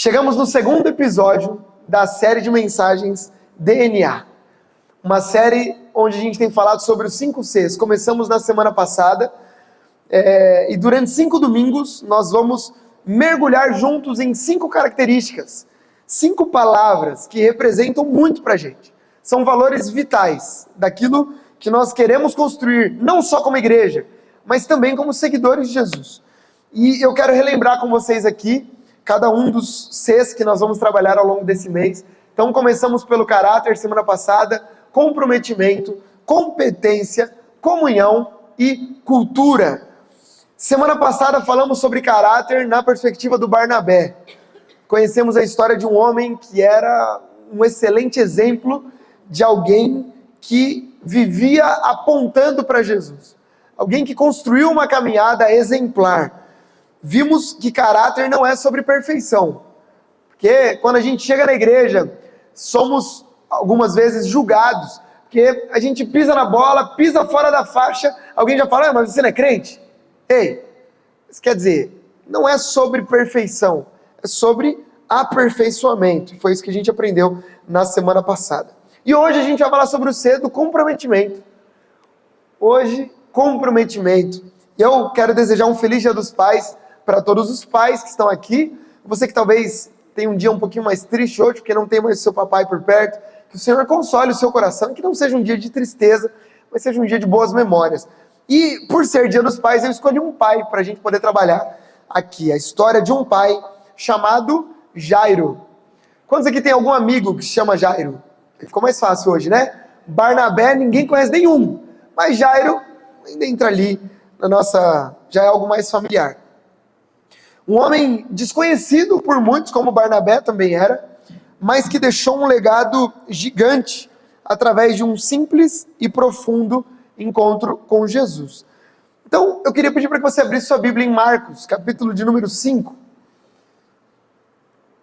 Chegamos no segundo episódio da série de mensagens DNA. Uma série onde a gente tem falado sobre os 5 Cs. Começamos na semana passada e durante 5 domingos nós vamos mergulhar juntos em 5 características, 5 palavras que representam muito pra gente. São valores vitais daquilo que nós queremos construir, não só como igreja, mas também como seguidores de Jesus. E eu quero relembrar com vocês aqui cada um dos Cs que nós vamos trabalhar ao longo desse mês. Então começamos pelo caráter semana passada, comprometimento, competência, comunhão e cultura. Semana passada falamos sobre caráter na perspectiva do Barnabé. Conhecemos a história de um homem que era um excelente exemplo de alguém que vivia apontando para Jesus. Alguém que construiu uma caminhada exemplar. Vimos que caráter não é sobre perfeição. Porque quando a gente chega na igreja, somos algumas vezes julgados. Porque a gente pisa na bola, pisa fora da faixa, alguém já fala, mas você não é crente? Ei, isso quer dizer, não é sobre perfeição, é sobre aperfeiçoamento. Foi isso que a gente aprendeu na semana passada. E hoje a gente vai falar sobre o C do comprometimento. Hoje, comprometimento. E eu quero desejar um feliz Dia dos Pais para todos os pais que estão aqui. Você que talvez tenha um dia um pouquinho mais triste hoje, porque não tem mais o seu papai por perto, que o Senhor console o seu coração, que não seja um dia de tristeza, mas seja um dia de boas memórias. E por ser Dia dos Pais, eu escolhi um pai para a gente poder trabalhar aqui. A história de um pai chamado Jairo. Quantos aqui tem algum amigo que se chama Jairo? Ficou mais fácil hoje, né? Barnabé, ninguém conhece nenhum. Mas Jairo ainda entra ali na nossa... já é algo mais familiar. Um homem desconhecido por muitos, como Barnabé também era, mas que deixou um legado gigante através de um simples e profundo encontro com Jesus. Então, eu queria pedir para que você abrisse sua Bíblia em Marcos, capítulo de número 5.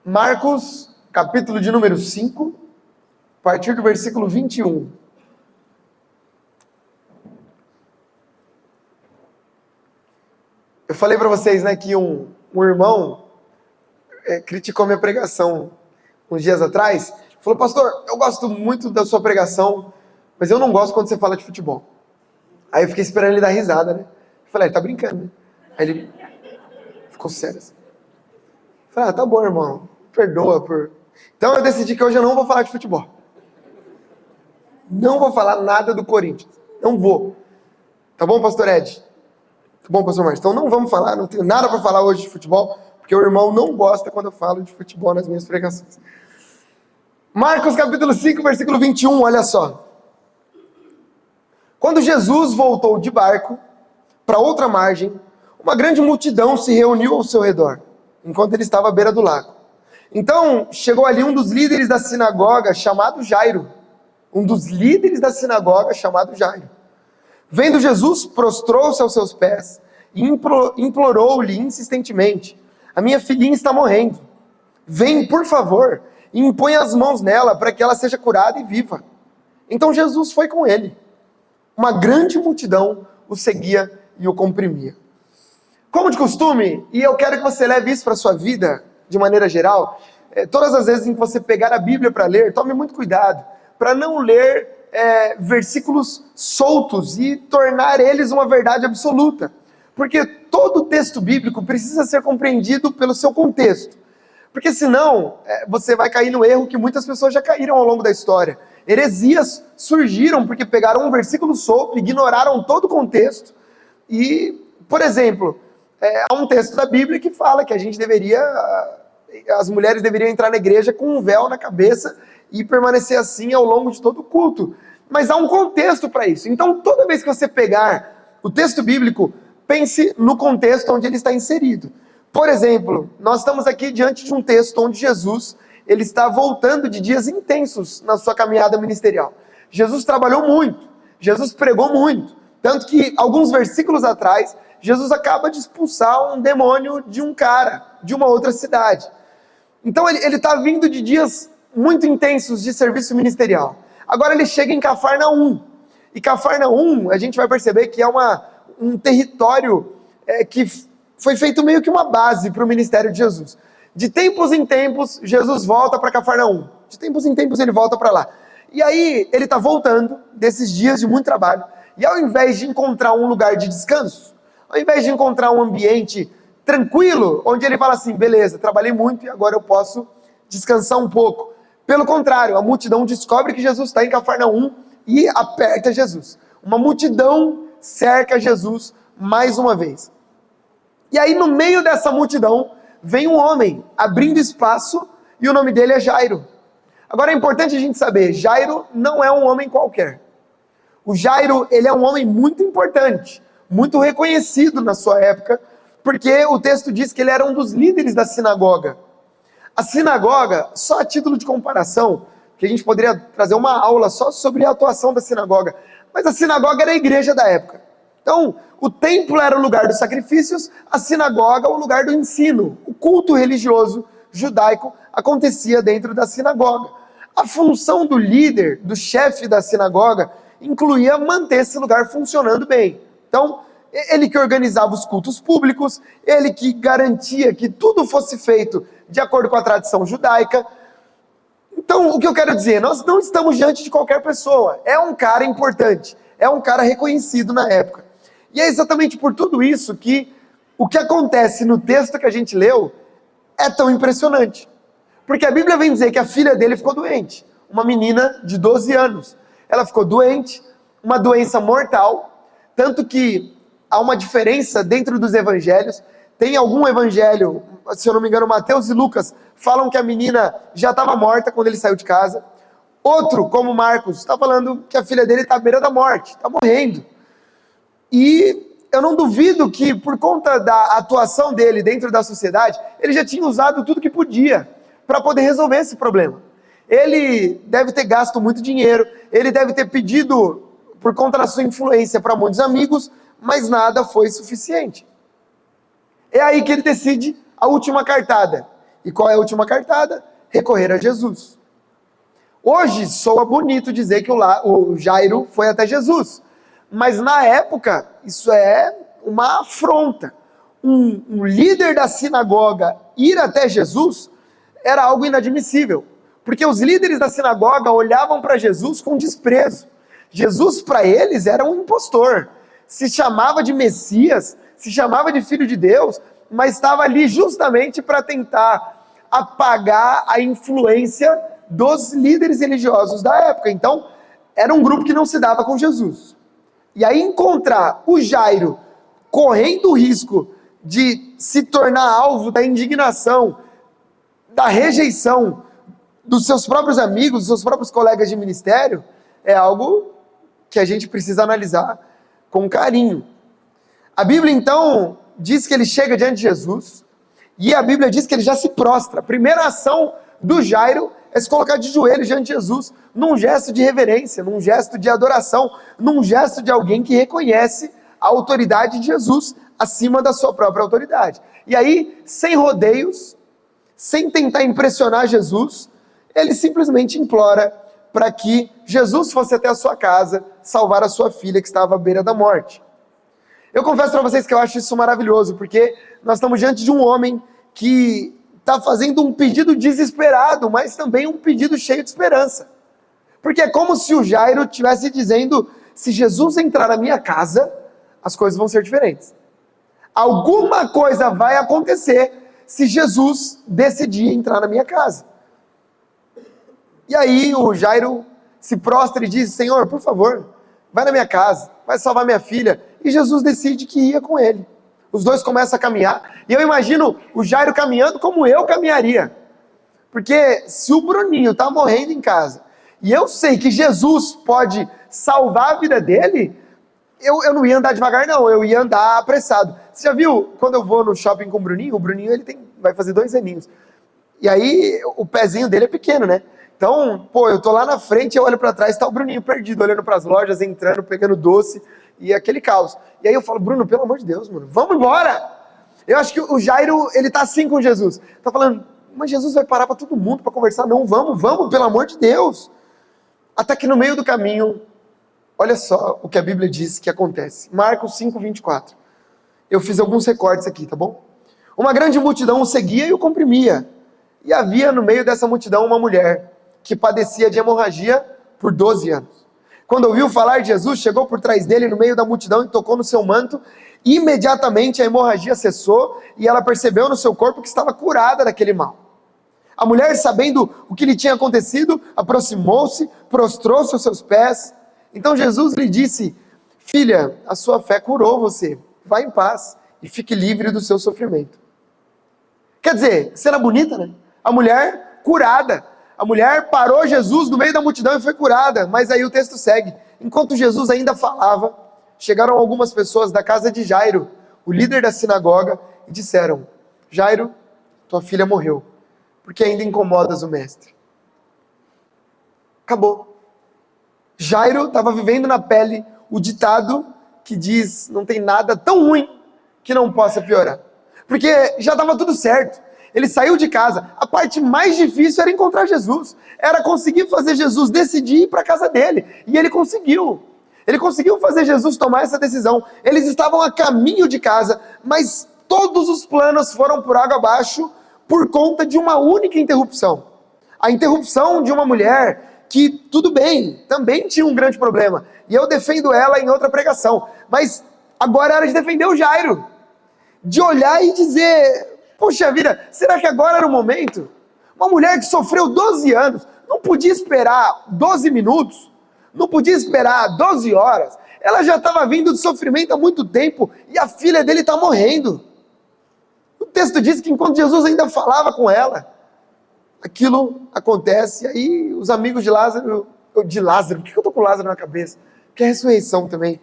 Marcos, capítulo de número 5, a partir do versículo 21. Eu falei para vocês, né, que um irmão criticou minha pregação uns dias atrás. Falou, pastor, eu gosto muito da sua pregação, mas eu não gosto quando você fala de futebol. Aí eu fiquei esperando ele dar risada, né? Eu falei, ele tá brincando, né? Aí ele ficou sério assim. Eu falei, tá bom, irmão, perdoa por... Então eu decidi que hoje eu não vou falar de futebol. Não vou falar nada do Corinthians. Não vou. Tá bom, pastor Ed? Bom, pastor Marcos, então não vamos falar, não tenho nada para falar hoje de futebol, porque o irmão não gosta quando eu falo de futebol nas minhas pregações. Marcos capítulo 5, versículo 21, olha só. Quando Jesus voltou de barco para outra margem, uma grande multidão se reuniu ao seu redor, enquanto ele estava à beira do lago. Então chegou ali um dos líderes da sinagoga, chamado Jairo. Um dos líderes da sinagoga, chamado Jairo. Vendo Jesus, prostrou-se aos seus pés e implorou-lhe insistentemente, a minha filhinha está morrendo. Vem, por favor, e impõe as mãos nela para que ela seja curada e viva. Então Jesus foi com ele. Uma grande multidão o seguia e o comprimia. Como de costume, e eu quero que você leve isso para a sua vida, de maneira geral, todas as vezes em que você pegar a Bíblia para ler, tome muito cuidado, para não ler versículos soltos e tornar eles uma verdade absoluta. Porque todo texto bíblico precisa ser compreendido pelo seu contexto. Porque senão, você vai cair no erro que muitas pessoas já caíram ao longo da história. Heresias surgiram porque pegaram um versículo solto, ignoraram todo o contexto. E, por exemplo, há um texto da Bíblia que fala que as mulheres deveriam entrar na igreja com um véu na cabeça e permanecer assim ao longo de todo o culto. Mas há um contexto para isso. Então, toda vez que você pegar o texto bíblico, pense no contexto onde ele está inserido. Por exemplo, nós estamos aqui diante de um texto onde Jesus ele está voltando de dias intensos na sua caminhada ministerial. Jesus trabalhou muito, Jesus pregou muito, tanto que alguns versículos atrás, Jesus acaba de expulsar um demônio de um cara, de uma outra cidade. Então ele está vindo de dias muito intensos de serviço ministerial. Agora ele chega em Cafarnaum. E Cafarnaum, a gente vai perceber que é um território que foi feito meio que uma base para o ministério de Jesus. De tempos em tempos, Jesus volta para Cafarnaum. De tempos em tempos ele volta para lá. E aí ele está voltando desses dias de muito trabalho. E ao invés de encontrar um lugar de descanso, ao invés de encontrar um ambiente tranquilo, onde ele fala assim, beleza, trabalhei muito e agora eu posso descansar um pouco. Pelo contrário, a multidão descobre que Jesus está em Cafarnaum e aperta Jesus. Uma multidão cerca Jesus mais uma vez. E aí no meio dessa multidão vem um homem abrindo espaço e o nome dele é Jairo. Agora é importante a gente saber, Jairo não é um homem qualquer. O Jairo, ele é um homem muito importante, muito reconhecido na sua época, porque o texto diz que ele era um dos líderes da sinagoga. A sinagoga, só a título de comparação, que a gente poderia trazer uma aula só sobre a atuação da sinagoga, mas a sinagoga era a igreja da época. Então, o templo era o lugar dos sacrifícios, a sinagoga o lugar do ensino. O culto religioso judaico acontecia dentro da sinagoga. A função do líder, do chefe da sinagoga, incluía manter esse lugar funcionando bem. Então, ele que organizava os cultos públicos, ele que garantia que tudo fosse feito de acordo com a tradição judaica. Então, o que eu quero dizer, nós não estamos diante de qualquer pessoa, é um cara importante, é um cara reconhecido na época. E é exatamente por tudo isso que o que acontece no texto que a gente leu é tão impressionante. Porque a Bíblia vem dizer que a filha dele ficou doente, uma menina de 12 anos. Ela ficou doente, uma doença mortal, tanto que há uma diferença dentro dos evangelhos. Tem algum evangelho, se eu não me engano, Mateus e Lucas, falam que a menina já estava morta quando ele saiu de casa. Outro, como Marcos, está falando que a filha dele está à beira da morte, está morrendo. E eu não duvido que, por conta da atuação dele dentro da sociedade, ele já tinha usado tudo que podia para poder resolver esse problema. Ele deve ter gasto muito dinheiro, ele deve ter pedido, por conta da sua influência, para muitos amigos, mas nada foi suficiente. É aí que ele decide a última cartada. E qual é a última cartada? Recorrer a Jesus. Hoje soa bonito dizer que o Jairo foi até Jesus, mas na época isso é uma afronta. Um líder da sinagoga ir até Jesus era algo inadmissível, porque os líderes da sinagoga olhavam para Jesus com desprezo. Jesus para eles era um impostor, se chamava de Messias, se chamava de Filho de Deus, mas estava ali justamente para tentar apagar a influência dos líderes religiosos da época. Então, era um grupo que não se dava com Jesus. E aí encontrar o Jairo correndo o risco de se tornar alvo da indignação, da rejeição dos seus próprios amigos, dos seus próprios colegas de ministério, é algo que a gente precisa analisar com carinho. A Bíblia, então, diz que ele chega diante de Jesus, e a Bíblia diz que ele já se prostra. A primeira ação do Jairo é se colocar de joelhos diante de Jesus, num gesto de reverência, num gesto de adoração, num gesto de alguém que reconhece a autoridade de Jesus acima da sua própria autoridade. E aí, sem rodeios, sem tentar impressionar Jesus, ele simplesmente implora para que Jesus fosse até a sua casa salvar a sua filha que estava à beira da morte. Eu confesso para vocês que eu acho isso maravilhoso, porque nós estamos diante de um homem que está fazendo um pedido desesperado, mas também um pedido cheio de esperança. Porque é como se o Jairo estivesse dizendo, se Jesus entrar na minha casa, as coisas vão ser diferentes. Alguma coisa vai acontecer se Jesus decidir entrar na minha casa. E aí o Jairo se prostra e diz, Senhor, por favor, vai na minha casa, vai salvar minha filha. E Jesus decide que ia com ele. Os dois começam a caminhar, e eu imagino o Jairo caminhando como eu caminharia. Porque se o Bruninho está morrendo em casa, e eu sei que Jesus pode salvar a vida dele, eu não ia andar devagar não, eu ia andar apressado. Você já viu, quando eu vou no shopping com o Bruninho ele vai fazer 2 aninhos. E aí o pezinho dele é pequeno, né? Então, eu tô lá na frente, eu olho para trás, tá o Bruninho perdido, olhando para as lojas, entrando, pegando doce, e aquele caos. E aí eu falo, Bruno, pelo amor de Deus, mano, vamos embora! Eu acho que o Jairo, ele tá assim com Jesus. Tá falando, mas Jesus vai parar para todo mundo para conversar? Não, vamos, pelo amor de Deus! Até que no meio do caminho, olha só o que a Bíblia diz que acontece. Marcos 5:24. Eu fiz alguns recortes aqui, tá bom? Uma grande multidão o seguia e o comprimia. E havia no meio dessa multidão uma mulher que padecia de hemorragia por 12 anos. Quando ouviu falar de Jesus, chegou por trás dele no meio da multidão e tocou no seu manto. Imediatamente a hemorragia cessou e ela percebeu no seu corpo que estava curada daquele mal. A mulher, sabendo o que lhe tinha acontecido, aproximou-se, prostrou-se aos seus pés. Então Jesus lhe disse: filha, a sua fé curou você. Vá em paz e fique livre do seu sofrimento. Quer dizer, cena bonita, né? A mulher curada. A mulher parou Jesus no meio da multidão e foi curada. Mas aí o texto segue. Enquanto Jesus ainda falava, chegaram algumas pessoas da casa de Jairo, o líder da sinagoga, e disseram: Jairo, tua filha morreu, porque ainda incomodas o mestre. Acabou. Jairo estava vivendo na pele o ditado que diz: não tem nada tão ruim que não possa piorar. Porque já estava tudo certo. Ele saiu de casa. A parte mais difícil era encontrar Jesus. Era conseguir fazer Jesus decidir ir para a casa dele. E ele conseguiu. Ele conseguiu fazer Jesus tomar essa decisão. Eles estavam a caminho de casa, mas todos os planos foram por água abaixo por conta de uma única interrupção. A interrupção de uma mulher que, tudo bem, também tinha um grande problema. E eu defendo ela em outra pregação. Mas agora era de defender o Jairo. De olhar e dizer: poxa vida, será que agora era o momento? Uma mulher que sofreu 12 anos, não podia esperar 12 minutos, não podia esperar 12 horas, ela já estava vindo de sofrimento há muito tempo, e a filha dele está morrendo. O texto diz que enquanto Jesus ainda falava com ela, aquilo acontece, e aí os amigos de Lázaro, por que eu estou com Lázaro na cabeça? Que é a ressurreição também,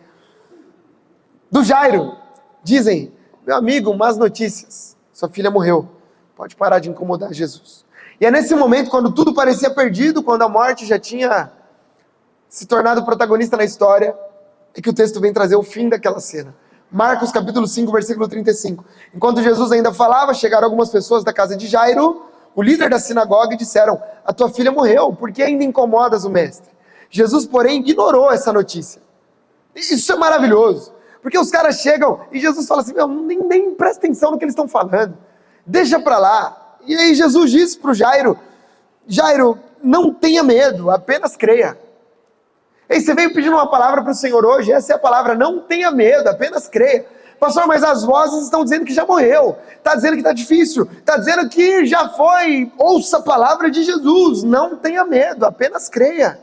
do Jairo, dizem: meu amigo, más notícias, sua filha morreu, pode parar de incomodar Jesus. E é nesse momento, quando tudo parecia perdido, quando a morte já tinha se tornado protagonista na história, é que o texto vem trazer o fim daquela cena. Marcos capítulo 5, versículo 35. Enquanto Jesus ainda falava, chegaram algumas pessoas da casa de Jairo, o líder da sinagoga, e disseram: a tua filha morreu, por que ainda incomodas o mestre? Jesus, porém, ignorou essa notícia. Isso é maravilhoso. Porque os caras chegam e Jesus fala assim: meu, nem presta atenção no que eles estão falando, deixa pra lá. E aí Jesus disse pro Jairo: Jairo, não tenha medo, apenas creia. E você veio pedindo uma palavra para o Senhor hoje, essa é a palavra: não tenha medo, apenas creia. Pastor, mas as vozes estão dizendo que já morreu, está dizendo que está difícil, está dizendo que já foi. Ouça a palavra de Jesus, não tenha medo, apenas creia.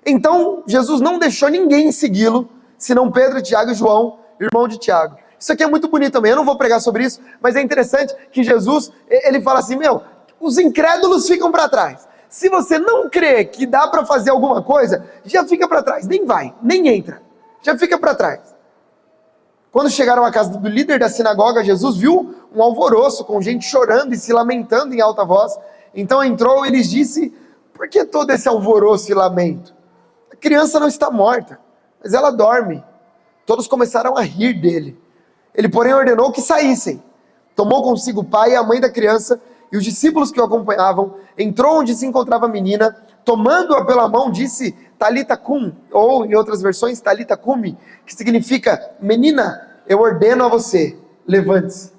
Então Jesus não deixou ninguém segui-lo, senão Pedro, Tiago e João, irmão de Tiago. Isso aqui é muito bonito também, eu não vou pregar sobre isso, mas é interessante que Jesus, ele fala assim: meu, os incrédulos ficam para trás. Se você não crê que dá para fazer alguma coisa, já fica para trás, nem vai, nem entra, já fica para trás. Quando chegaram à casa do líder da sinagoga, Jesus viu um alvoroço, com gente chorando e se lamentando em alta voz. Então entrou e lhes disse: por que todo esse alvoroço e lamento? A criança não está morta, mas ela dorme. Todos começaram a rir dele. Ele, porém, ordenou que saíssem. Tomou consigo o pai e a mãe da criança e os discípulos que o acompanhavam. Entrou onde se encontrava a menina, tomando-a pela mão, disse: Talita cum, ou em outras versões, Talita cumi, que significa: menina, eu ordeno a você, levante-se.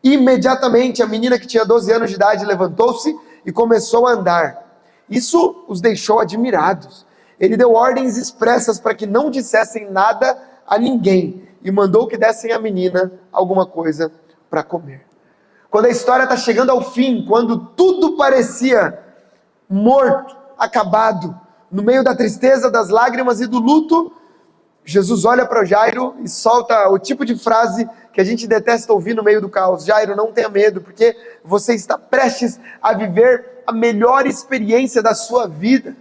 Imediatamente a menina, que tinha 12 anos de idade, levantou-se e começou a andar. Isso os deixou admirados. Ele deu ordens expressas para que não dissessem nada a ninguém e mandou que dessem à menina alguma coisa para comer. Quando a história está chegando ao fim, quando tudo parecia morto, acabado, no meio da tristeza, das lágrimas e do luto, Jesus olha para Jairo e solta o tipo de frase que a gente detesta ouvir no meio do caos: Jairo, não tenha medo, porque você está prestes a viver a melhor experiência da sua vida.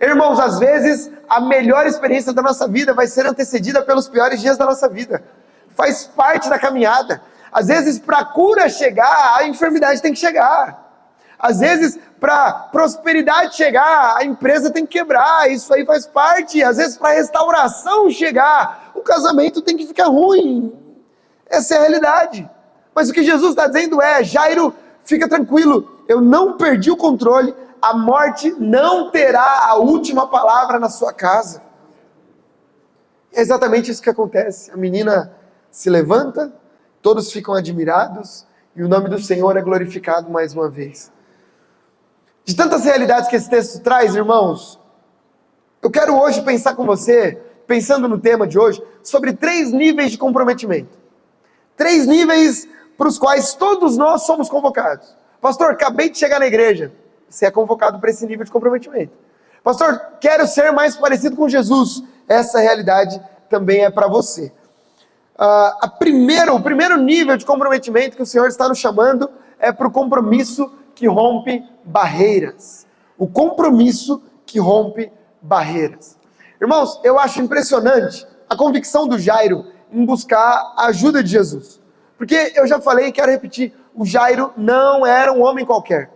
Irmãos, às vezes a melhor experiência da nossa vida vai ser antecedida pelos piores dias da nossa vida. Faz parte da caminhada. Às vezes, para a cura chegar, a enfermidade tem que chegar. Às vezes, para a prosperidade chegar, a empresa tem que quebrar. Isso aí faz parte. Às vezes, para a restauração chegar, o casamento tem que ficar ruim. Essa é a realidade. Mas o que Jesus está dizendo é: Jairo, fica tranquilo, eu não perdi o controle. A morte não terá a última palavra na sua casa. É exatamente isso que acontece. A menina se levanta todos ficam admirados e o nome do Senhor é glorificado mais uma vez. De tantas realidades que esse texto traz, irmãos, eu quero hoje pensar com você, pensando no tema de hoje, sobre 3 níveis de comprometimento. 3 níveis para os quais todos nós somos convocados. Pastor, acabei de chegar na igreja. Você é convocado para esse nível de comprometimento. Pastor, quero ser mais parecido com Jesus. Essa realidade também é para você. O primeiro nível de comprometimento que o Senhor está nos chamando é para o compromisso que rompe barreiras. O compromisso que rompe barreiras. Irmãos, eu acho impressionante a convicção do Jairo em buscar a ajuda de Jesus. Porque eu já falei e quero repetir, o Jairo não era um homem qualquer.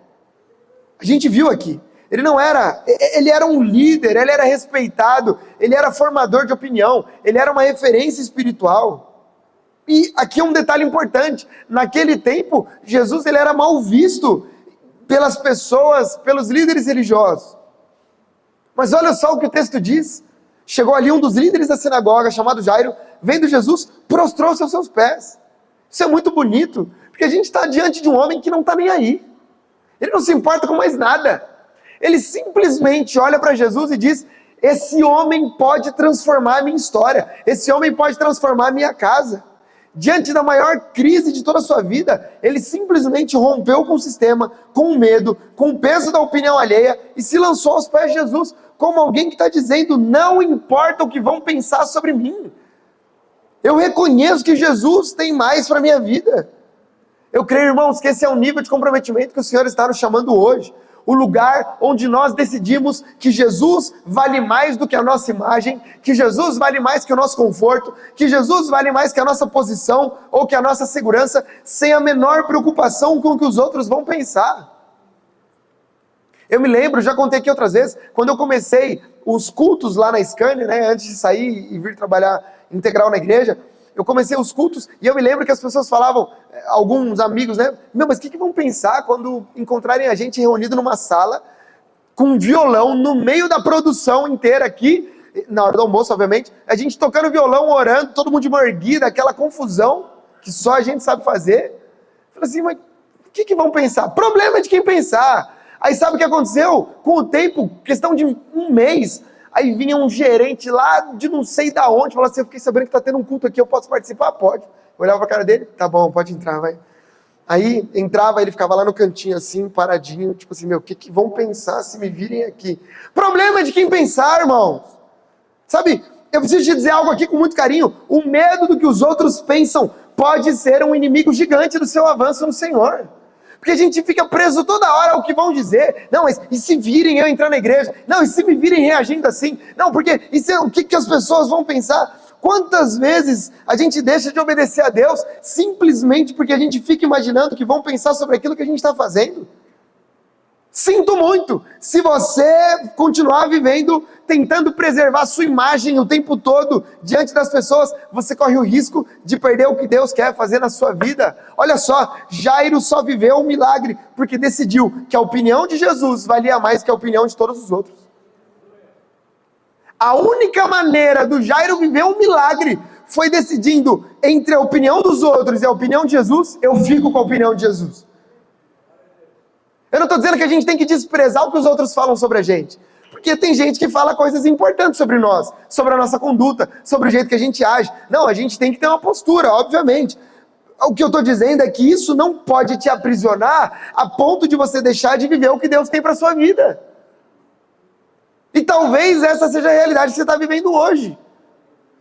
A gente viu aqui, ele era um líder, ele era respeitado, ele era formador de opinião, ele era uma referência espiritual. E aqui é um detalhe importante, naquele tempo, Jesus ele era mal visto pelas pessoas, pelos líderes religiosos. Mas olha só o que o texto diz, chegou ali um dos líderes da sinagoga, chamado Jairo, vendo Jesus, prostrou-se aos seus pés. Isso é muito bonito, porque a gente está diante de um homem que não está nem aí, ele não se importa com mais nada, ele simplesmente olha para Jesus e diz, esse homem pode transformar a minha história, esse homem pode transformar a minha casa. Diante da maior crise de toda a sua vida, ele simplesmente rompeu com o sistema, com o medo, com o peso da opinião alheia e se lançou aos pés de Jesus, como alguém que está dizendo, não importa o que vão pensar sobre mim, eu reconheço que Jesus tem mais para a minha vida. Eu creio, irmãos, que esse é o nível de comprometimento que o Senhor está nos chamando hoje. O lugar onde nós decidimos que Jesus vale mais do que a nossa imagem, que Jesus vale mais que o nosso conforto, que Jesus vale mais que a nossa posição ou que a nossa segurança, sem a menor preocupação com o que os outros vão pensar. Eu me lembro, já contei aqui outras vezes, quando eu comecei os cultos lá na Scania, né, antes de sair e vir trabalhar integral na igreja, eu comecei os cultos e eu me lembro que as pessoas falavam, alguns amigos, né? Mas o que vão pensar quando encontrarem a gente reunido numa sala com um violão no meio da produção inteira aqui, na hora do almoço, obviamente, a gente tocando violão, orando, todo mundo de mão erguida, aquela confusão que só a gente sabe fazer. Eu falei assim, mas o que vão pensar? Problema de quem pensar. Aí sabe o que aconteceu? Com o tempo, questão de um mês, aí vinha um gerente lá de não sei da onde, falava assim, eu fiquei sabendo que está tendo um culto aqui, eu posso participar? Pode. Eu olhava para a cara dele, tá bom, pode entrar, vai. Aí entrava, ele ficava lá no cantinho assim, paradinho, tipo assim, o que vão pensar se me virem aqui? Problema de quem pensar, irmãos. Sabe, eu preciso te dizer algo aqui com muito carinho, o medo do que os outros pensam pode ser um inimigo gigante do seu avanço no Senhor. Porque a gente fica preso toda hora ao que vão dizer. Não, mas e se virem eu entrar na igreja? Não, e se me virem reagindo assim? Não, porque o que as pessoas vão pensar? Quantas vezes a gente deixa de obedecer a Deus simplesmente porque a gente fica imaginando que vão pensar sobre aquilo que a gente está fazendo? Sinto muito, se você continuar vivendo, tentando preservar a sua imagem o tempo todo diante das pessoas, você corre o risco de perder o que Deus quer fazer na sua vida. Olha só, Jairo só viveu um milagre porque decidiu que a opinião de Jesus valia mais que a opinião de todos os outros. A única maneira do Jairo viver um milagre foi decidindo entre a opinião dos outros e a opinião de Jesus, eu fico com a opinião de Jesus. Eu não estou dizendo que a gente tem que desprezar o que os outros falam sobre a gente, porque tem gente que fala coisas importantes sobre nós, sobre a nossa conduta, sobre o jeito que a gente age. Não, a gente tem que ter uma postura, obviamente. O que eu estou dizendo é que isso não pode te aprisionar a ponto de você deixar de viver o que Deus tem para a sua vida. E talvez essa seja a realidade que você está vivendo hoje.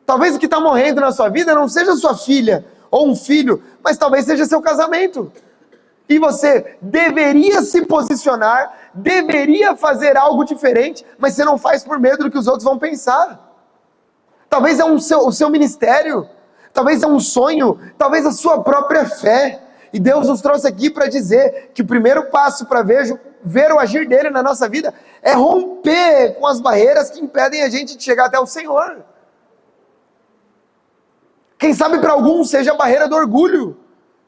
Talvez o que está morrendo na sua vida não seja sua filha ou um filho, mas talvez seja seu casamento. E você deveria se posicionar, deveria fazer algo diferente, mas você não faz por medo do que os outros vão pensar. Talvez é o seu ministério, talvez é um sonho, talvez a sua própria fé. E Deus nos trouxe aqui para dizer que o primeiro passo para ver o agir dele na nossa vida é romper com as barreiras que impedem a gente de chegar até o Senhor. Quem sabe para alguns seja a barreira do orgulho,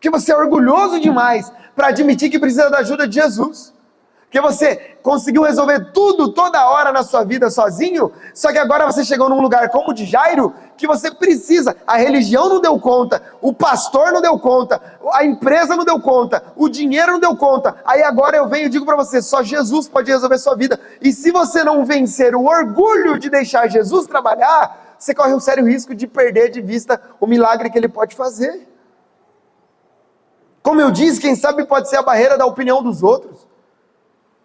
que você é orgulhoso demais para admitir que precisa da ajuda de Jesus. Porque você conseguiu resolver tudo, toda hora na sua vida sozinho, só que agora você chegou num lugar como o de Jairo, que você precisa. A religião não deu conta, o pastor não deu conta, a empresa não deu conta, o dinheiro não deu conta. Aí agora eu venho e digo para você, só Jesus pode resolver sua vida. E se você não vencer o orgulho de deixar Jesus trabalhar, você corre um sério risco de perder de vista o milagre que ele pode fazer. Como eu disse, quem sabe pode ser a barreira da opinião dos outros.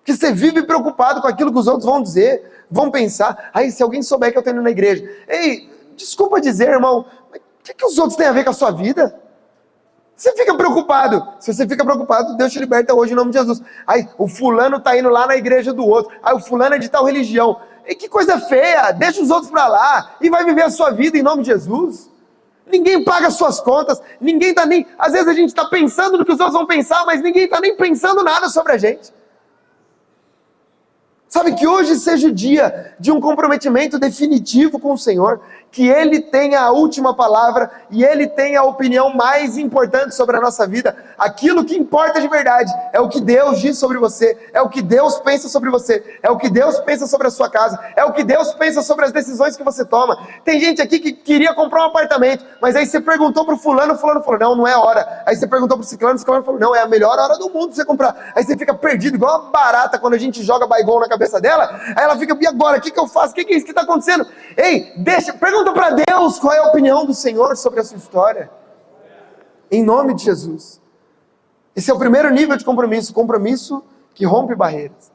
Que você vive preocupado com aquilo que os outros vão dizer, vão pensar. Aí, se alguém souber que eu estou indo na igreja, ei, desculpa dizer, irmão, mas o que os outros têm a ver com a sua vida? Você fica preocupado. Se você fica preocupado, Deus te liberta hoje em nome de Jesus. Aí, o fulano está indo lá na igreja do outro. Aí, o fulano é de tal religião. E que coisa feia, deixa os outros para lá e vai viver a sua vida em nome de Jesus. Ninguém paga as suas contas, ninguém está nem... Às vezes a gente está pensando no que os outros vão pensar, mas ninguém está nem pensando nada sobre a gente. Sabe, que hoje seja o dia de um comprometimento definitivo com o Senhor, que Ele tenha a última palavra e Ele tenha a opinião mais importante sobre a nossa vida. Aquilo que importa de verdade é o que Deus diz sobre você, é o que Deus pensa sobre você, é o que Deus pensa sobre a sua casa, é o que Deus pensa sobre as decisões que você toma. Tem gente aqui que queria comprar um apartamento, mas aí você perguntou para o fulano falou, não é hora. Aí você perguntou para o ciclano falou, não, é a melhor hora do mundo você comprar. Aí você fica perdido, igual uma barata quando a gente joga baigol na cabeça dela, aí ela fica, e agora, o que eu faço? O que é isso que está acontecendo? Ei, pergunta para Deus qual é a opinião do Senhor sobre a sua história, em nome de Jesus. Esse é o primeiro nível de compromisso que rompe barreiras.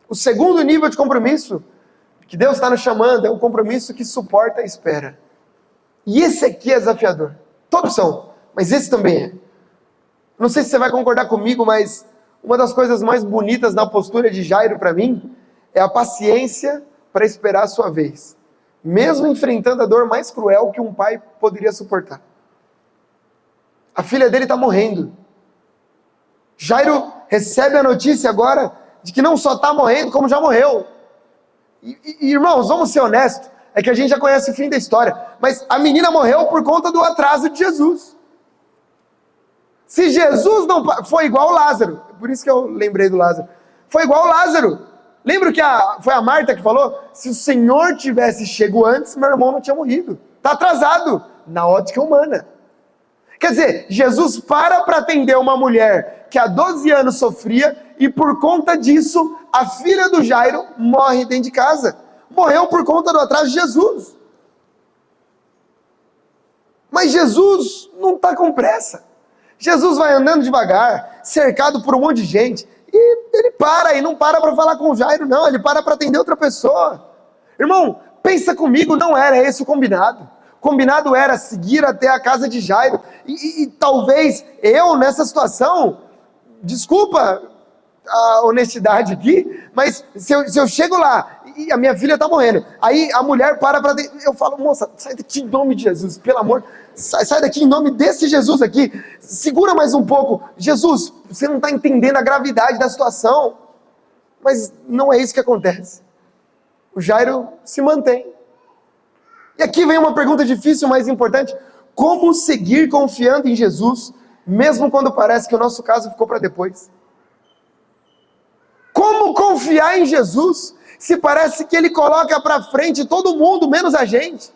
O segundo nível de compromisso que Deus está nos chamando é um compromisso que suporta a espera. E esse aqui é desafiador. Todos são, mas esse também é. Não sei se você vai concordar comigo, mas uma das coisas mais bonitas na postura de Jairo para mim é a paciência para esperar a sua vez, mesmo enfrentando a dor mais cruel que um pai poderia suportar. A filha dele está morrendo. Jairo recebe a notícia agora de que não só está morrendo, como já morreu. E irmãos, vamos ser honestos, é que a gente já conhece o fim da história, mas a menina morreu por conta do atraso de Jesus. Se Jesus não... Foi igual Lázaro, por isso que eu lembrei do Lázaro. Foi igual Lázaro. Lembra que foi a Marta que falou? Se o Senhor tivesse chego antes, meu irmão não tinha morrido. Está atrasado, na ótica humana. Quer dizer, Jesus para atender uma mulher que há 12 anos sofria e por conta disso, a filha do Jairo morre dentro de casa. Morreu por conta do atraso de Jesus. Mas Jesus não está com pressa. Jesus vai andando devagar, cercado por um monte de gente, e ele para, e não para falar com o Jairo, não, ele para atender outra pessoa. Irmão, pensa comigo, não era esse o combinado. O combinado era seguir até a casa de Jairo, e talvez eu nessa situação, desculpa a honestidade aqui, mas se eu chego lá, e a minha filha está morrendo, aí a mulher para, eu falo, moça, sai daqui em nome de Jesus, pelo amor, sai daqui em nome desse Jesus aqui, segura mais um pouco, Jesus, você não está entendendo a gravidade da situação, mas não é isso que acontece. O Jairo se mantém. E aqui vem uma pergunta difícil, mas importante: como seguir confiando em Jesus, mesmo quando parece que o nosso caso ficou para depois? Como confiar em Jesus, se parece que Ele coloca para frente todo mundo, menos a gente?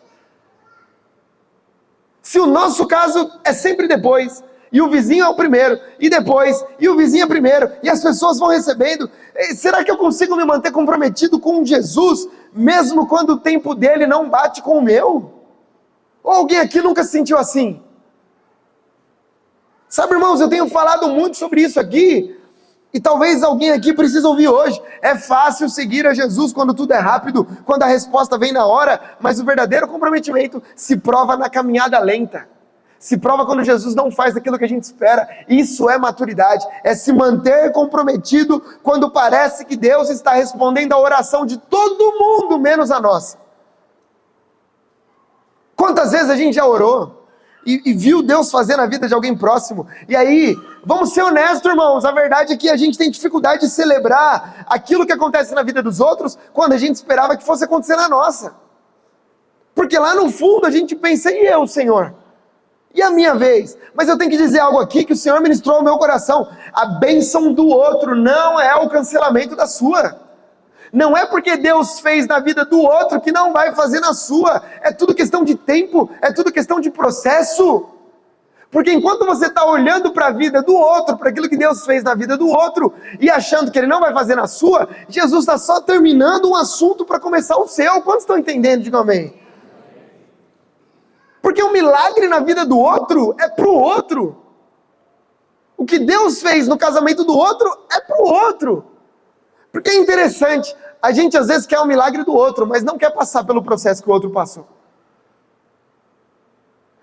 Se o nosso caso é sempre depois, e o vizinho é o primeiro, e depois, e o vizinho é primeiro, e as pessoas vão recebendo, será que eu consigo me manter comprometido com Jesus, mesmo quando o tempo dele não bate com o meu? Ou alguém aqui nunca se sentiu assim? Sabe, irmãos, eu tenho falado muito sobre isso aqui, e talvez alguém aqui precise ouvir hoje. É fácil seguir a Jesus quando tudo é rápido, quando a resposta vem na hora, mas o verdadeiro comprometimento se prova na caminhada lenta. Se prova quando Jesus não faz aquilo que a gente espera. Isso é maturidade, é se manter comprometido quando parece que Deus está respondendo a oração de todo mundo, menos a nossa. Quantas vezes a gente já orou e viu Deus fazer na vida de alguém próximo, e aí, vamos ser honestos, irmãos, a verdade é que a gente tem dificuldade de celebrar aquilo que acontece na vida dos outros, quando a gente esperava que fosse acontecer na nossa, porque lá no fundo a gente pensa, e eu, Senhor? E a minha vez? Mas eu tenho que dizer algo aqui que o Senhor ministrou ao meu coração. A bênção do outro não é o cancelamento da sua. Não é porque Deus fez na vida do outro que não vai fazer na sua. É tudo questão de tempo, é tudo questão de processo. Porque enquanto você está olhando para a vida do outro, para aquilo que Deus fez na vida do outro, e achando que Ele não vai fazer na sua, Jesus está só terminando um assunto para começar o seu. Quantos estão entendendo? Digam amém. Porque o milagre na vida do outro é para o outro. O que Deus fez no casamento do outro é para o outro. Porque é interessante, a gente às vezes quer o milagre do outro, mas não quer passar pelo processo que o outro passou.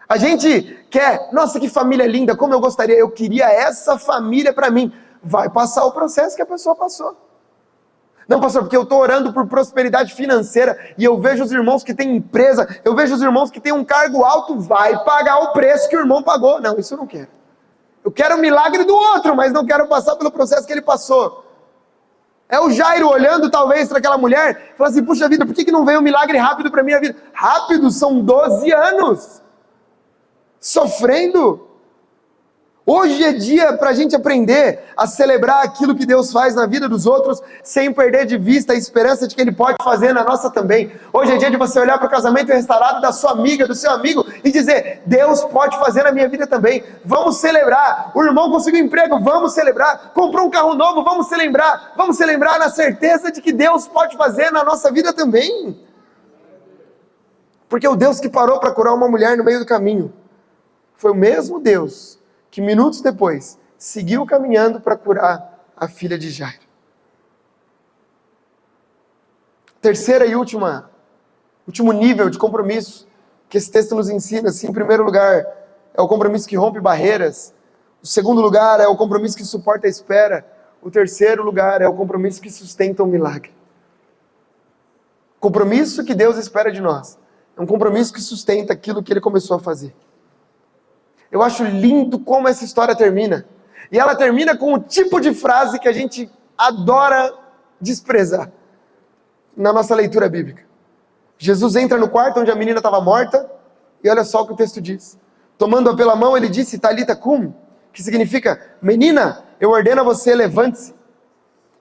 A gente quer, nossa, que família linda, como eu gostaria, eu queria essa família para mim. Vai passar o processo que a pessoa passou. Não, pastor, porque eu estou orando por prosperidade financeira e eu vejo os irmãos que têm empresa, eu vejo os irmãos que têm um cargo alto, vai pagar o preço que o irmão pagou. Não, isso eu não quero. Eu quero o milagre do outro, mas não quero passar pelo processo que ele passou. É o Jairo olhando talvez para aquela mulher e falando assim, puxa vida, por que não veio um milagre rápido para a minha vida? Rápido, são 12 anos. Sofrendo. Hoje é dia para a gente aprender a celebrar aquilo que Deus faz na vida dos outros, sem perder de vista a esperança de que Ele pode fazer na nossa também. Hoje é dia de você olhar para o casamento restaurado da sua amiga, do seu amigo, e dizer, Deus pode fazer na minha vida também. Vamos celebrar. O irmão conseguiu emprego, vamos celebrar. Comprou um carro novo, vamos celebrar. Vamos celebrar na certeza de que Deus pode fazer na nossa vida também. Porque o Deus que parou para curar uma mulher no meio do caminho, foi o mesmo Deus que minutos depois seguiu caminhando para curar a filha de Jairo. Terceira e último nível de compromisso que esse texto nos ensina, assim, em primeiro lugar, é o compromisso que rompe barreiras. O segundo lugar é o compromisso que suporta a espera. O terceiro lugar é o compromisso que sustenta o milagre. Compromisso que Deus espera de nós. É um compromisso que sustenta aquilo que Ele começou a fazer. Eu acho lindo como essa história termina. E ela termina com o tipo de frase que a gente adora desprezar na nossa leitura bíblica. Jesus entra no quarto onde a menina estava morta, e olha só o que o texto diz. Tomando-a pela mão, ele disse, Talita cum, que significa, menina, eu ordeno a você, levante-se.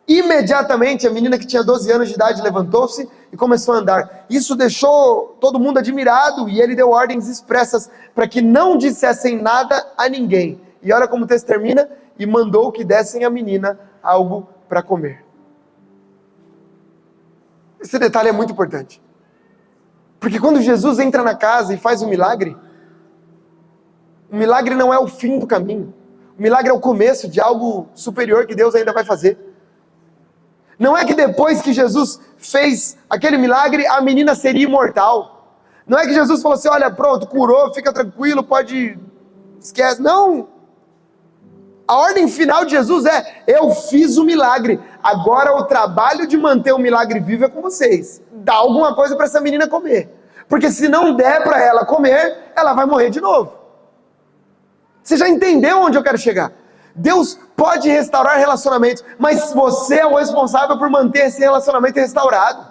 Imediatamente a menina que tinha 12 anos de idade levantou-se e começou a andar. Isso deixou todo mundo admirado e ele deu ordens expressas para que não dissessem nada a ninguém. E olha como o texto termina, e mandou que dessem à menina algo para comer. Esse detalhe é muito importante. Porque quando Jesus entra na casa e faz o milagre não é o fim do caminho. O milagre é o começo de algo superior que Deus ainda vai fazer. Não é que depois que Jesus fez aquele milagre, a menina seria imortal. Não é que Jesus falou assim, olha, pronto, curou, fica tranquilo, pode... esquece. Não. A ordem final de Jesus é, eu fiz o milagre. Agora o trabalho de manter o milagre vivo é com vocês. Dá alguma coisa para essa menina comer. Porque se não der para ela comer, ela vai morrer de novo. Você já entendeu onde eu quero chegar? Deus pode restaurar relacionamentos, mas você é o responsável por manter esse relacionamento restaurado.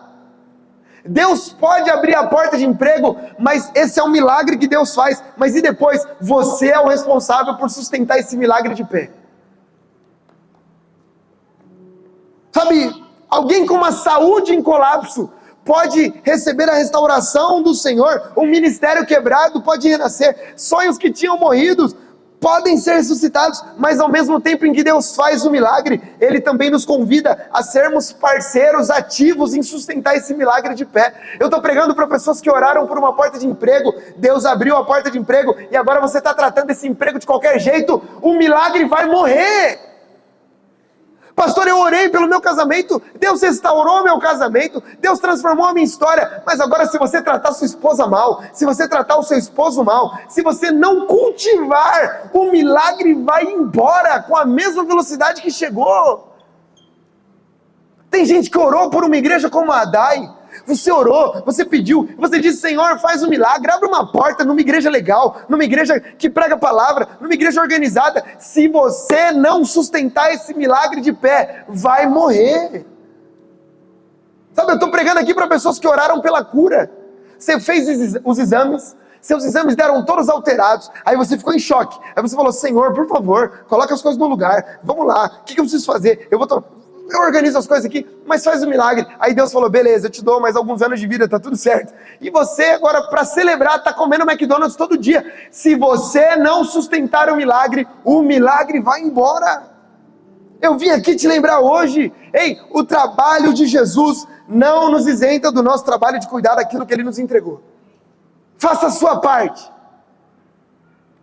Deus pode abrir a porta de emprego, mas esse é um milagre que Deus faz. Mas e depois? Você é o responsável por sustentar esse milagre de pé. Sabe, alguém com uma saúde em colapso pode receber a restauração do Senhor, um ministério quebrado pode renascer, sonhos que tinham morrido podem ser ressuscitados, mas ao mesmo tempo em que Deus faz o milagre, Ele também nos convida a sermos parceiros ativos em sustentar esse milagre de pé. Eu estou pregando para pessoas que oraram por uma porta de emprego, Deus abriu a porta de emprego, e agora você está tratando esse emprego de qualquer jeito, o milagre vai morrer. Pastor, eu orei pelo meu casamento, Deus restaurou meu casamento, Deus transformou a minha história, mas agora se você tratar sua esposa mal, se você tratar o seu esposo mal, se você não cultivar, o milagre vai embora com a mesma velocidade que chegou. Tem gente que orou por uma igreja como a Adai. Você orou, você pediu, você disse, Senhor, faz um milagre, abre uma porta numa igreja legal, numa igreja que prega a palavra, numa igreja organizada. Se você não sustentar esse milagre de pé, vai morrer. Sabe, eu estou pregando aqui para pessoas que oraram pela cura. Você fez os exames, seus exames deram todos alterados, aí você ficou em choque, aí você falou, Senhor, por favor, coloca as coisas no lugar, vamos lá, o que eu preciso fazer? Eu organizo as coisas aqui, mas faz um milagre. Aí Deus falou, beleza, eu te dou mais alguns anos de vida, tá tudo certo. E você agora, para celebrar, tá comendo McDonald's todo dia. Se você não sustentar o milagre vai embora. Eu vim aqui te lembrar hoje, o trabalho de Jesus não nos isenta do nosso trabalho de cuidar daquilo que Ele nos entregou. Faça a sua parte.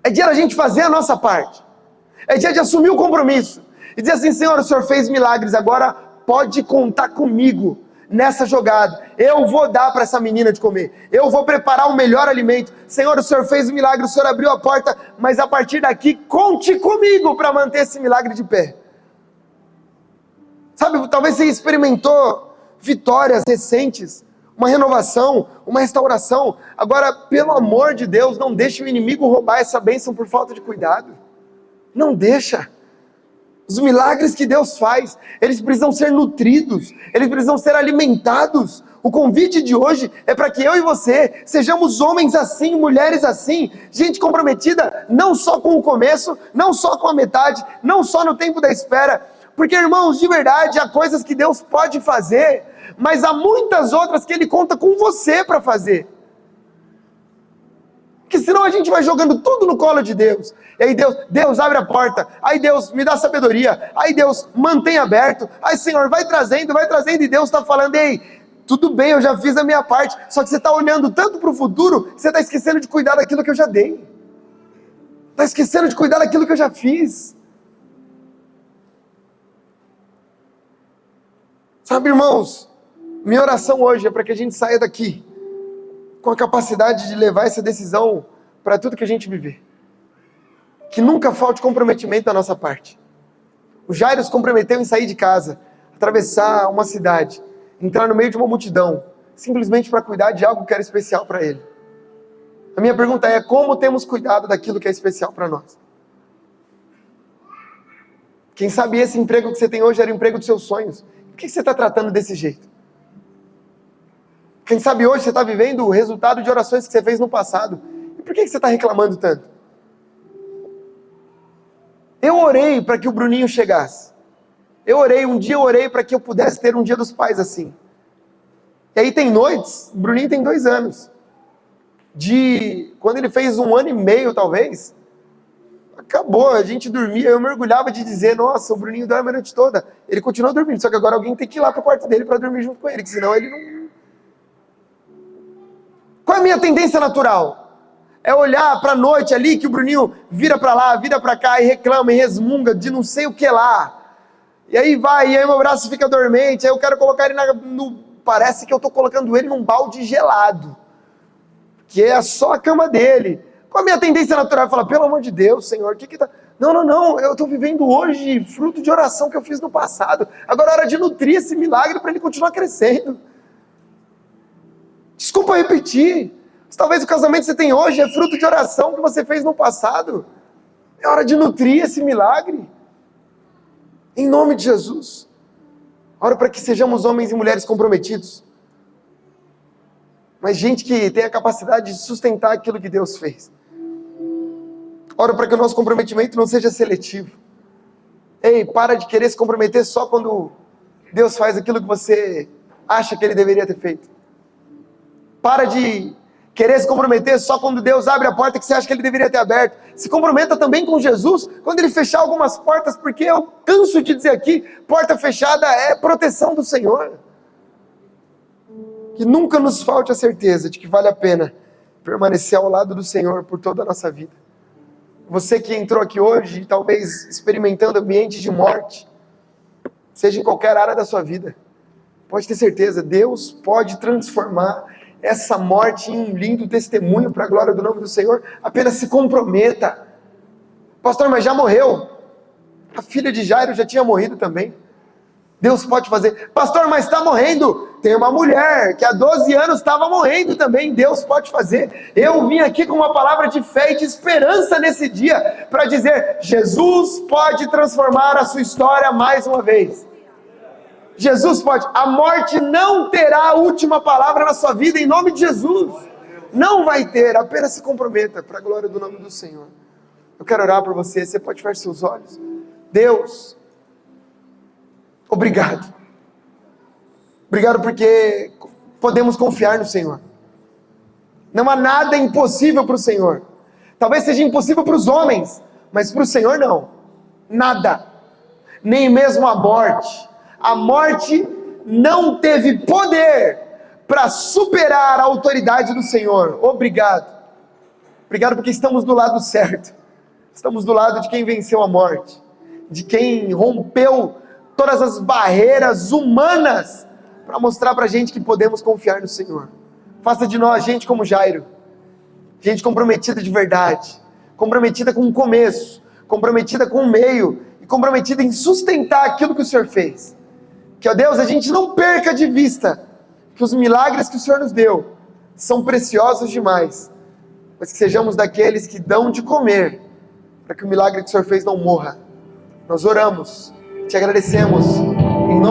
É dia da gente fazer a nossa parte. É dia de assumir o compromisso. E dizer assim, Senhor, o Senhor fez milagres, agora pode contar comigo nessa jogada. Eu vou dar para essa menina de comer. Eu vou preparar o melhor alimento. Senhor, o Senhor fez o milagre, o Senhor abriu a porta, mas a partir daqui, conte comigo para manter esse milagre de pé. Sabe, talvez você experimentou vitórias recentes, uma renovação, uma restauração. Agora, pelo amor de Deus, não deixe o inimigo roubar essa bênção por falta de cuidado. Não deixa. Os milagres que Deus faz, eles precisam ser nutridos, eles precisam ser alimentados. O convite de hoje é para que eu e você sejamos homens assim, mulheres assim, gente comprometida não só com o começo, não só com a metade, não só no tempo da espera, porque, irmãos, de verdade, há coisas que Deus pode fazer, mas há muitas outras que Ele conta com você para fazer. Porque senão a gente vai jogando tudo no colo de Deus. E aí Deus abre a porta. Aí Deus me dá sabedoria. Aí Deus mantém aberto. Aí Senhor, vai trazendo. E Deus está falando, tudo bem, eu já fiz a minha parte. Só que você está olhando tanto para o futuro, que você está esquecendo de cuidar daquilo que eu já dei. Está esquecendo de cuidar daquilo que eu já fiz. Sabe, irmãos, minha oração hoje é para que a gente saia daqui com a capacidade de levar essa decisão para tudo que a gente viver. Que nunca falte comprometimento da nossa parte. O Jairo se comprometeu em sair de casa, atravessar uma cidade, entrar no meio de uma multidão, simplesmente para cuidar de algo que era especial para ele. A minha pergunta é, como temos cuidado daquilo que é especial para nós? Quem sabe esse emprego que você tem hoje era o emprego dos seus sonhos. Por que você está tratando desse jeito? Quem sabe hoje você está vivendo o resultado de orações que você fez no passado. E por que você está reclamando tanto? Eu orei para que o Bruninho chegasse. Um dia eu orei para que eu pudesse ter um dia dos pais assim. E aí tem noites, o Bruninho tem 2 anos. Quando ele fez 1 ano e meio talvez, acabou, a gente dormia, eu mergulhava de dizer, nossa, o Bruninho dorme a noite toda. Ele continua dormindo, só que agora alguém tem que ir lá para o quarto dele para dormir junto com ele, que senão ele não... Qual é a minha tendência natural? É olhar para a noite ali, que o Bruninho vira para lá, vira para cá, e reclama, e resmunga, de não sei o que lá. E aí vai, e aí meu braço fica dormente, aí eu quero colocar ele parece que eu estou colocando ele num balde gelado, que é só a cama dele. Qual a minha tendência natural? Falar, pelo amor de Deus, Senhor, o que tá... Não, eu estou vivendo hoje fruto de oração que eu fiz no passado. Agora é hora de nutrir esse milagre para ele continuar crescendo. Desculpa repetir, mas talvez o casamento que você tem hoje é fruto de oração que você fez no passado. É hora de nutrir esse milagre. Em nome de Jesus. Ora para que sejamos homens e mulheres comprometidos. Mas gente que tem a capacidade de sustentar aquilo que Deus fez. Ora para que o nosso comprometimento não seja seletivo. Para de querer se comprometer só quando Deus faz aquilo que você acha que Ele deveria ter feito. Para de querer se comprometer só quando Deus abre a porta que você acha que Ele deveria ter aberto. Se comprometa também com Jesus quando Ele fechar algumas portas, porque eu canso de dizer aqui, porta fechada é proteção do Senhor. Que nunca nos falte a certeza de que vale a pena permanecer ao lado do Senhor por toda a nossa vida. Você que entrou aqui hoje, talvez experimentando ambiente de morte, seja em qualquer área da sua vida, pode ter certeza, Deus pode transformar essa morte em um lindo testemunho para a glória do nome do Senhor. Apenas se comprometa. Pastor, mas já morreu. A filha de Jairo já tinha morrido também. Deus pode fazer. Pastor, mas está morrendo. Tem uma mulher que há 12 anos estava morrendo também. Deus pode fazer. Eu vim aqui com uma palavra de fé e de esperança nesse dia para dizer, Jesus pode transformar a sua história mais uma vez. Jesus pode. A morte não terá a última palavra na sua vida em nome de Jesus. Não vai ter, apenas se comprometa para a glória do nome do Senhor. Eu quero orar por você, você pode fechar seus olhos. Deus, obrigado. Obrigado porque podemos confiar no Senhor. Não há nada impossível para o Senhor. Talvez seja impossível para os homens, mas para o Senhor não. Nada. Nem mesmo a morte. A morte não teve poder para superar a autoridade do Senhor. Obrigado. Obrigado porque estamos do lado certo. Estamos do lado de quem venceu a morte. De quem rompeu todas as barreiras humanas para mostrar para a gente que podemos confiar no Senhor. Faça de nós gente como Jairo. Gente comprometida de verdade. Comprometida com o começo. Comprometida com o meio. E comprometida em sustentar aquilo que o Senhor fez. Que, ó Deus, a gente não perca de vista que os milagres que o Senhor nos deu são preciosos demais. Mas que sejamos daqueles que dão de comer para que o milagre que o Senhor fez não morra. Nós oramos, te agradecemos. Em nome